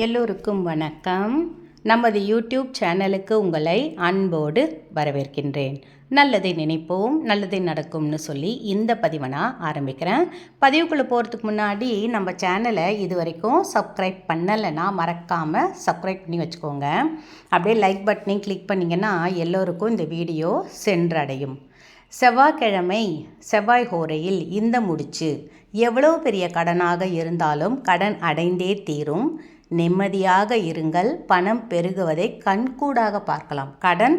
எல்லோருக்கும் வணக்கம். நமது யூடியூப் சேனலுக்கு உங்களை அன்போடு வரவேற்கின்றேன். நல்லதை நினைப்போம், நல்லதை நடக்கும்னு சொல்லி இந்த பதிவை நான் ஆரம்பிக்கிறேன். பதிவுக்குள்ளே போகிறதுக்கு முன்னாடி நம்ம சேனலை இது வரைக்கும் சப்ஸ்கிரைப் பண்ணலைன்னா மறக்காமல் சப்ஸ்கிரைப் பண்ணி வச்சுக்கோங்க. அப்படியே லைக் பட்டனையும் கிளிக் பண்ணிங்கன்னா எல்லோருக்கும் இந்த வீடியோ சென்றடையும். செவ்வாய்க்கிழமை செவ்வாய் ஹோரையில் இந்த முடிச்சு எவ்வளோ பெரிய கடனாக இருந்தாலும் கடன் அடைந்தே தீரும். நிம்மதியாக இருங்கள். பணம் பெருகுவதை கண்கூடாக பார்க்கலாம். கடன்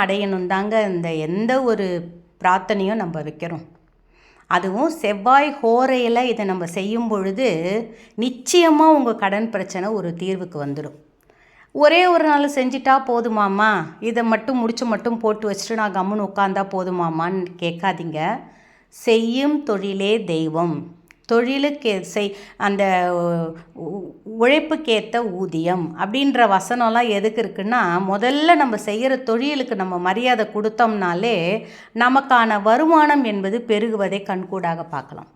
அடையணும் தாங்க இந்த எந்த ஒரு பிரார்த்தனையும் நம்ம வைக்கிறோம். அதுவும் செவ்வாய் ஹோரையில் இதை நம்ம செய்யும் பொழுது நிச்சயமாக உங்கள் கடன் பிரச்சனை ஒரு தீர்வுக்கு வந்துடும். ஒரே ஒரு நாள் செஞ்சிட்டா போதுமாம்மா, இதை மட்டும் போட்டு வச்சுட்டு நான் கம்முன்னு உட்காந்தா போதுமாம்மான்னு கேட்காதீங்க. செய்யும் தொழிலே தெய்வம். தொழிலுக்கு அந்த உழைப்புக்கேற்ற ஊதியம் அப்படின்ற வசனம்லாம் எதுக்கு இருக்குன்னா, முதல்ல நம்ம செய்கிற தொழிலுக்கு நம்ம மரியாதை கொடுத்தோம்னாலே நமக்கான வருமானம் என்பது பெருகுவதை கண்கூடாக பார்க்கலாம்.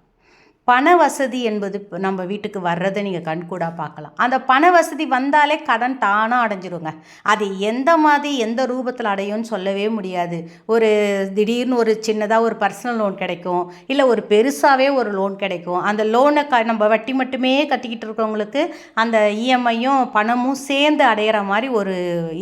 பண வசதி என்பது நம்ம வீட்டுக்கு வர்றதை நீங்கள் கண்கூடாக பார்க்கலாம். அந்த பண வசதி வந்தாலே கடன் தானாக அடைஞ்சிருங்க. அது எந்த ரூபத்தில் அடையும்னு சொல்லவே முடியாது. ஒரு திடீர்னு ஒரு சின்னதாக ஒரு பர்சனல் லோன் கிடைக்கும், இல்லை ஒரு பெருசாகவே ஒரு லோன் கிடைக்கும். அந்த லோனை நம்ம வட்டி மட்டுமே கட்டிக்கிட்டு இருக்கவங்களுக்கு அந்த இஎம்ஐயும் பணமும் சேர்ந்து அடையிற மாதிரி ஒரு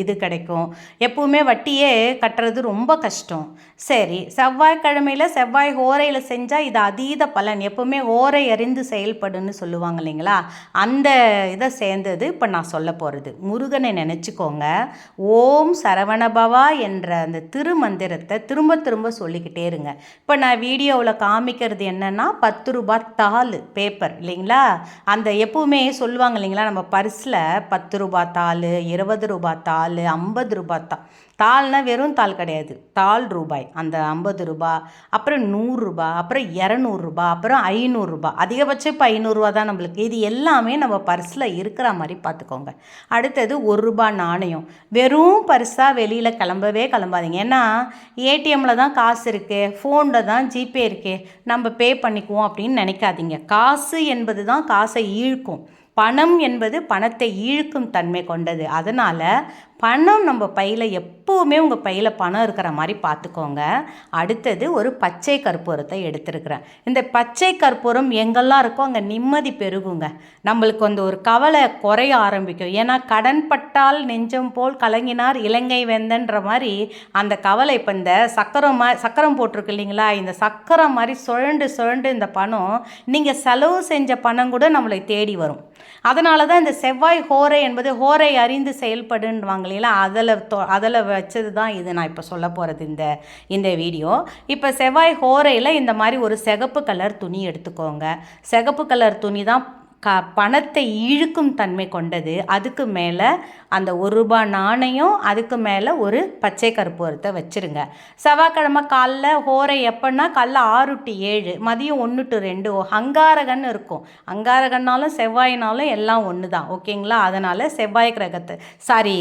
இது கிடைக்கும். எப்பவுமே வட்டியே கட்டுறது ரொம்ப கஷ்டம். சரி, செவ்வாய்க்கிழமையில் செவ்வாய் ஹோரையில் செஞ்சால் இது அதீத பலன். எப்பவுமே ஓரை அறிந்து செயல்படுன்னு சொல்லுவாங்க இல்லைங்களா, அந்த இதை சேர்ந்தது இப்போ நான் சொல்ல போகிறது. முருகனை நினச்சிக்கோங்க. ஓம் சரவணபவா என்ற அந்த திருமந்திரத்தை திரும்ப திரும்ப சொல்லிக்கிட்டே இருங்க. இப்போ நான் வீடியோவில் காமிக்கிறது என்னென்னா 10 ரூபாய் தாள் பேப்பர் இல்லைங்களா, அந்த எப்பவுமே சொல்லுவாங்க இல்லைங்களா, நம்ம பர்ஸில் 10 ரூபாய் தாள், 20 ரூபாய் தாள், 50 ரூபாய் தாள்னா வெறும் தாள் கிடையாது, தாள் ரூபாய். அந்த 50 ரூபாய், அப்புறம் 100 ரூபாய், அப்புறம் 200 ரூபாய், அப்புறம் 500 ரூபாய். அதிகபட்சம் இப்போ 500 ரூபா தான் நம்மளுக்கு. இது எல்லாமே நம்ம பர்ஸில் இருக்கிற மாதிரி பார்த்துக்கோங்க. அடுத்தது 1 ரூபாய் நாணயம். வெறும் பர்ஸாக வெளியில் கிளம்பாதீங்க. ஏன்னா ஏடிஎம்மில் தான் காசு இருக்குது, ஃபோனில் தான் ஜிபே இருக்குது, நம்ம பே பண்ணிக்குவோம் அப்படின்னு நினைக்காதீங்க. காசு என்பது தான் காசை ஈழ்க்கும். பணம் என்பது பணத்தை இழுக்கும் தன்மை கொண்டது. அதனால் பணம் நம்ம பையில் எப்போவுமே உங்கள் பையில் பணம் இருக்கிற மாதிரி பார்த்துக்கோங்க. அடுத்தது ஒரு பச்சை கற்பூரத்தை எடுத்துருக்கிறேன். இந்த பச்சை கற்பூரம் எங்கெல்லாம் இருக்கோ அங்கே நிம்மதி பெருகுங்க. நம்மளுக்கு வந்து ஒரு கவலை குறைய ஆரம்பிக்கும். ஏன்னா கடன் பட்டால் நெஞ்சம் போல் கலங்கினார் இலங்கை வெந்தன்ற மாதிரி அந்த கவலை இப்போ இந்த சக்கரம் போட்டிருக்கு இல்லைங்களா, இந்த சக்கரம் மாதிரி சுழண்டு இந்த பணம் நீங்கள் செலவு செஞ்ச பணம் கூட நம்மளை தேடி வரும். அதனால தான் இந்த செவ்வாய் ஹோரை என்பது ஹோரை அறிந்து செயல்படுன்னுவாங்க இல்லைங்களா, அதில் வச்சது தான் இது நான் இப்போ சொல்ல போகிறது இந்த வீடியோ. இப்போ செவ்வாய் ஹோரையில் இந்த மாதிரி ஒரு சிகப்பு கலர் துணி எடுத்துக்கோங்க. சிகப்பு கலர் துணி தான் பணத்தை இழுக்கும் தன்மை கொண்டது. அதுக்கு மேலே அந்த 1 ரூபாய் நாணயம், அதுக்கு மேலே ஒரு பச்சை கற்பூரத்தை வச்சுருங்க. செவ்வாய்க்கிழமை காலைல ஹோரை எப்போன்னா காலைல 6 to 7, மதியம் 1 to 2. அங்காரகன் இருக்கும். அங்காரகன்னாலும் செவ்வாயினாலும் எல்லாம் ஒன்று தான், ஓகேங்களா. அதனால் செவ்வாய்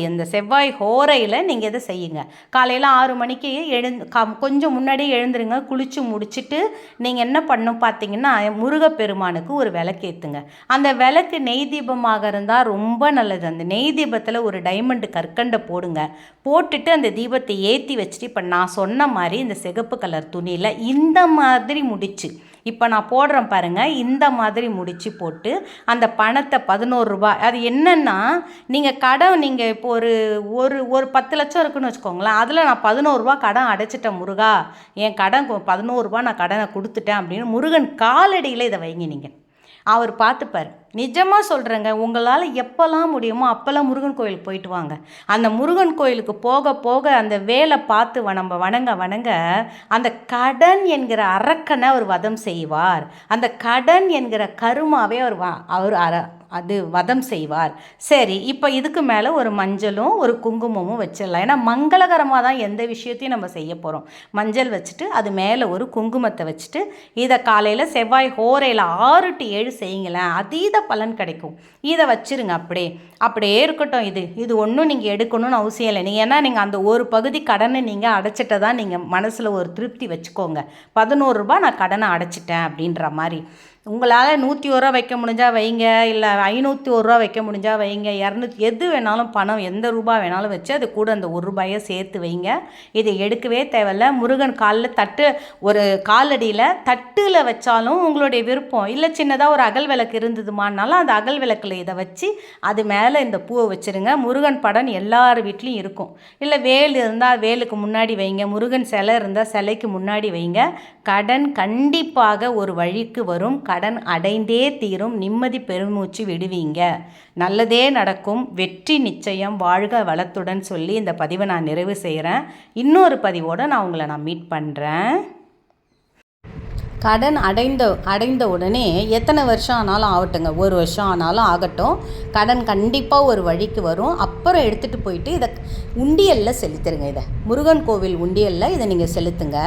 இந்த செவ்வாய் ஹோரையில் நீங்கள் இதை செய்யுங்க. காலையில் 6 மணிக்கு கொஞ்சம் முன்னாடியே எழுந்துருங்க. குளித்து முடிச்சுட்டு நீங்கள் என்ன பண்ணணும் பார்த்தீங்கன்னா, முருகப்பெருமானுக்கு ஒரு விளக்கேற்றுங்க. அந்த விளக்கு நெய் தீபமாக இருந்தால் ரொம்ப நல்லது. அந்த நெய் தீபத்தில் ஒரு டைமண்ட் கற்கண்டை போட்டுட்டு அந்த தீபத்தை ஏற்றி வச்சுட்டு இப்போ நான் சொன்ன மாதிரி இந்த சிகப்பு கலர் துணியில் இந்த மாதிரி முடிச்சு, இப்போ நான் போடுறேன் பாருங்கள், இந்த மாதிரி முடிச்சு போட்டு அந்த பணத்தை 11 ரூபாய், அது என்னென்னா நீங்கள் இப்போ ஒரு 10 லட்சம் இருக்குன்னு வச்சுக்கோங்களேன், அதில் நான் 11 ரூபாய் கடன் அடைச்சிட்டேன் முருகா, என் கடன் 11 ரூபாய் நான் கடனை கொடுத்துட்டேன் அப்படின்னு முருகன் காலடியில் இதை வைங்க. நீங்கள் அவர் பார்த்துப்பார். நிஜமாக சொல்கிறேங்க, உங்களால் எப்போல்லாம் முடியுமோ அப்போல்லாம் முருகன் கோயிலுக்கு போயிட்டு வாங்க. அந்த முருகன் கோயிலுக்கு போக போக அந்த வேலை பார்த்து நம்ம வணங்க அந்த கடன் என்கிற அரக்கனை அவர் வதம் செய்வார். அந்த கடன் என்கிற கருமாவே அவர் அது வதம் செய்வார். சரி, இப்போ இதுக்கு மேலே ஒரு மஞ்சளும் ஒரு குங்குமமும் வச்சிடலாம். ஏன்னா மங்களகரமாக தான் எந்த விஷயத்தையும் நம்ம செய்ய போகிறோம். மஞ்சள் வச்சுட்டு அது மேலே ஒரு குங்குமத்தை வச்சுட்டு இதை காலையில் செவ்வாய் ஹோரையில் 6 to 7 செய்யுங்களேன், அதீத பலன் கிடைக்கும். இதை வச்சுருங்க. அப்படியே இருக்கட்டும். இது ஒன்றும் நீங்கள் எடுக்கணும்னு அவசியம் இல்லை. ஏன்னா நீங்கள் அந்த ஒரு பகுதி கடனை நீங்கள் அடைச்சிட்ட தான் நீங்கள் மனசில் ஒரு திருப்தி வச்சுக்கோங்க. 11 ரூபாய் நான் கடனை அடைச்சிட்டேன் அப்படின்ற மாதிரி. உங்களால் 101 வைக்க முடிஞ்சால் வைங்க, இல்லை 501 வைக்க முடிஞ்சால் வைங்க, 200 எது வேணாலும் பணம் எந்த ரூபா வேணாலும் வச்சு அது கூட அந்த ₹1 சேர்த்து வைங்க. இதை எடுக்கவே தேவையில்ல. முருகன் காலில் தட்டு, ஒரு காலடியில் தட்டில் வச்சாலும் உங்களுடைய விருப்பம். இல்லை சின்னதாக ஒரு அகல் விளக்கு இருந்ததுமானாலும் அந்த அகல் விளக்கில் இதை வச்சு அது மேலே இந்த பூவை வச்சுருங்க. முருகன் படம் எல்லார் வீட்லேயும் இருக்கும். இல்லை வேல் இருந்தால் வேலுக்கு முன்னாடி வைங்க, முருகன் சிலை இருந்தால் சிலைக்கு முன்னாடி வைங்க. கடன் கண்டிப்பாக ஒரு வழிக்கு வரும். கடன் அடைந்தே தீரும். நிம்மதி பெருமூச்சு விடுவீங்க. நல்லதே நடக்கும். வெற்றி நிச்சயம். வாழ்க வளத்துடன் சொல்லி இந்த பதிவை நான் நிறைவு செய்கிறேன். இன்னொரு பதிவோடு நான் மீட் பண்ணுறேன். கடன் அடைந்த உடனே எத்தனை வருஷம் ஆனாலும் ஆகட்டுங்க, 1 வருஷம் ஆனாலும் ஆகட்டும், கடன் கண்டிப்பாக ஒரு வழிக்கு வரும். அப்புறம் எடுத்துகிட்டு போயிட்டு இதை உண்டியலில் செலுத்துருங்க. இதை முருகன் கோவில் உண்டியலில் இதை நீங்கள் செலுத்துங்க.